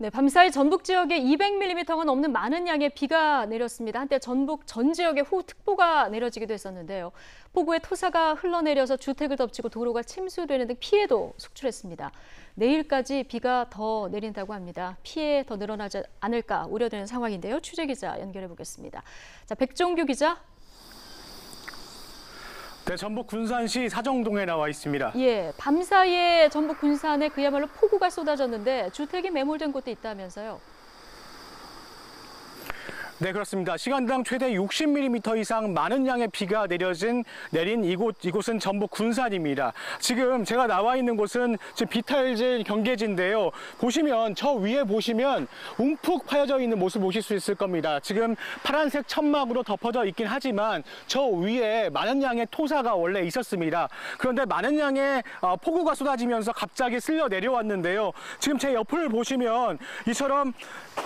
네, 밤사이 전북 지역에 200mm가 넘는 많은 양의 비가 내렸습니다. 한때 전북 전 지역에 호우특보가 내려지기도 했었는데요. 폭우에 토사가 흘러내려서 주택을 덮치고 도로가 침수되는 등 피해도 속출했습니다. 내일까지 비가 더 내린다고 합니다. 피해 더 늘어나지 않을까 우려되는 상황인데요. 취재기자 연결해 보겠습니다. 자, 백종규 기자. 네, 전북 군산시 사정동에 나와 있습니다. 예, 밤사이에 전북 군산에 그야말로 폭우가 쏟아졌는데 주택이 매몰된 곳도 있다면서요. 네, 그렇습니다. 시간당 최대 60mm 이상 많은 양의 비가 내린 이곳은 전북 군산입니다. 지금 제가 나와 있는 곳은 지금 비탈질 경계지인데요. 보시면 저 위에 보시면 움푹 파여져 있는 모습을 보실 수 있을 겁니다. 지금 파란색 천막으로 덮어져 있긴 하지만 저 위에 많은 양의 토사가 원래 있었습니다. 그런데 많은 양의 폭우가 쏟아지면서 갑자기 쓸려 내려왔는데요. 지금 제 옆을 보시면 이처럼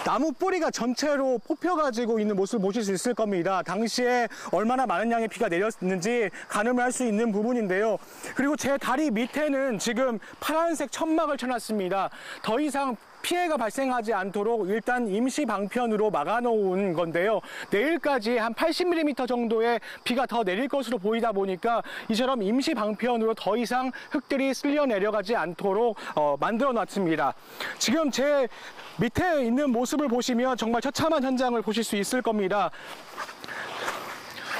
나무 뿌리가 전체로 뽑혀가지고 있는 모습을 보실 수 있을 겁니다. 당시에 얼마나 많은 양의 비가 내렸는지 가늠을 할 수 있는 부분인데요. 그리고 제 다리 밑에는 지금 파란색 천막을 쳐놨습니다. 더 이상 피해가 발생하지 않도록 일단 임시 방편으로 막아놓은 건데요. 내일까지 한 80mm 정도의 비가 더 내릴 것으로 보이다 보니까 이처럼 임시 방편으로 더 이상 흙들이 쓸려 내려가지 않도록 만들어 놨습니다. 지금 제 밑에 있는 모습을 보시면 정말 처참한 현장을 보실 수 있을 겁니다.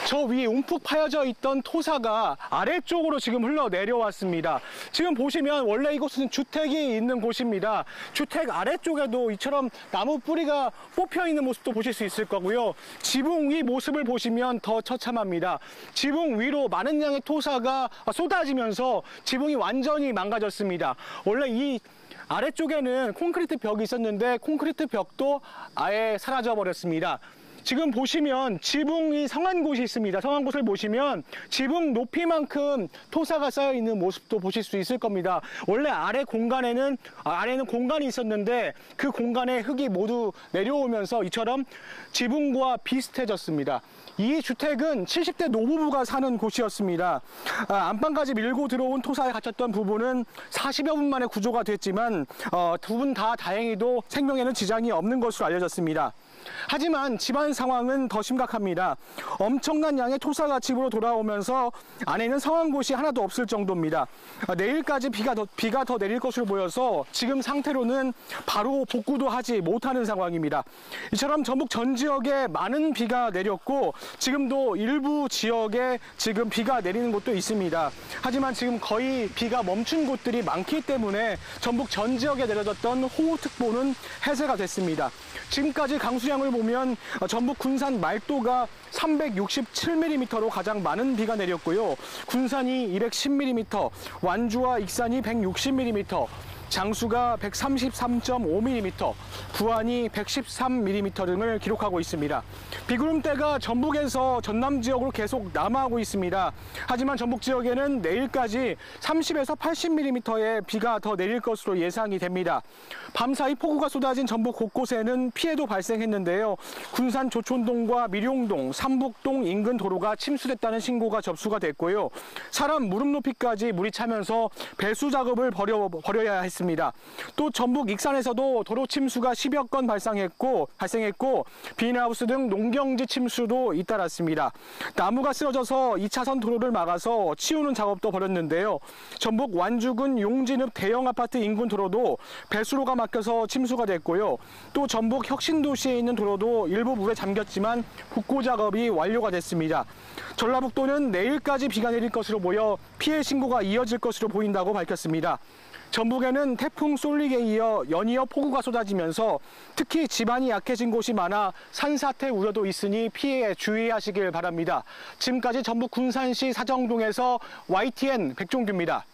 저 위에 움푹 파여져 있던 토사가 아래쪽으로 지금 흘러 내려왔습니다. 지금 보시면 원래 이곳은 주택이 있는 곳입니다. 주택 아래쪽에도 이처럼 나무 뿌리가 뽑혀 있는 모습도 보실 수 있을 거고요. 지붕 위 모습을 보시면 더 처참합니다. 지붕 위로 많은 양의 토사가 쏟아지면서 지붕이 완전히 망가졌습니다. 원래 이 아래쪽에는 콘크리트 벽이 있었는데 콘크리트 벽도 아예 사라져 버렸습니다. 지금 보시면 지붕이 성한 곳이 있습니다. 성한 곳을 보시면 지붕 높이만큼 토사가 쌓여 있는 모습도 보실 수 있을 겁니다. 원래 아래는 공간이 있었는데 그 공간에 흙이 모두 내려오면서 이처럼 지붕과 비슷해졌습니다. 이 주택은 70대 노부부가 사는 곳이었습니다. 안방까지 밀고 들어온 토사에 갇혔던 부부는 40여 분 만에 구조가 됐지만 두 분 다 다행히도 생명에는 지장이 없는 것으로 알려졌습니다. 하지만 집안 상황은 더 심각합니다. 엄청난 양의 토사가 집으로 돌아오면서 안에는 성한 곳이 하나도 없을 정도입니다. 내일까지 비가 더 내릴 것으로 보여서 지금 상태로는 바로 복구도 하지 못하는 상황입니다. 이처럼 전북 전 지역에 많은 비가 내렸고 지금도 일부 지역에 지금 비가 내리는 곳도 있습니다. 하지만 지금 거의 비가 멈춘 곳들이 많기 때문에 전북 전 지역에 내려졌던 호우특보는 해제가 됐습니다. 지금까지 강수량을 보면 전북 군산 말도가 367mm로 가장 많은 비가 내렸고요. 군산이 210mm, 완주와 익산이 160mm, 장수가 133.5mm, 부안이 113mm 등을 기록하고 있습니다. 비구름대가 전북에서 전남 지역으로 계속 남하하고 있습니다. 하지만 전북 지역에는 내일까지 30에서 80mm의 비가 더 내릴 것으로 예상이 됩니다. 밤사이 폭우가 쏟아진 전북 곳곳에는 피해도 발생했는데요. 군산 조촌동과 미룡동, 삼북동 인근 도로가 침수됐다는 신고가 접수가 됐고요. 사람 무릎 높이까지 물이 차면서 배수 작업을 벌여야 했습니다. 또 전북 익산에서도 도로 침수가 10여 건 발생했고 비닐하우스 등 농경지 침수도 잇따랐습니다. 나무가 쓰러져서 2차선 도로를 막아서 치우는 작업도 벌였는데요. 전북 완주군 용진읍 대형 아파트 인근 도로도 배수로가 막혀서 침수가 됐고요. 또 전북 혁신도시에 있는 도로도 일부 물에 잠겼지만 복구 작업이 완료가 됐습니다. 전라북도는 내일까지 비가 내릴 것으로 보여 피해 신고가 이어질 것으로 보인다고 밝혔습니다. 전북에는 태풍 쏠릭에 이어 연이어 폭우가 쏟아지면서 특히 지반이 약해진 곳이 많아 산사태 우려도 있으니 피해에 주의하시길 바랍니다. 지금까지 전북 군산시 사정동에서 YTN 백종규입니다.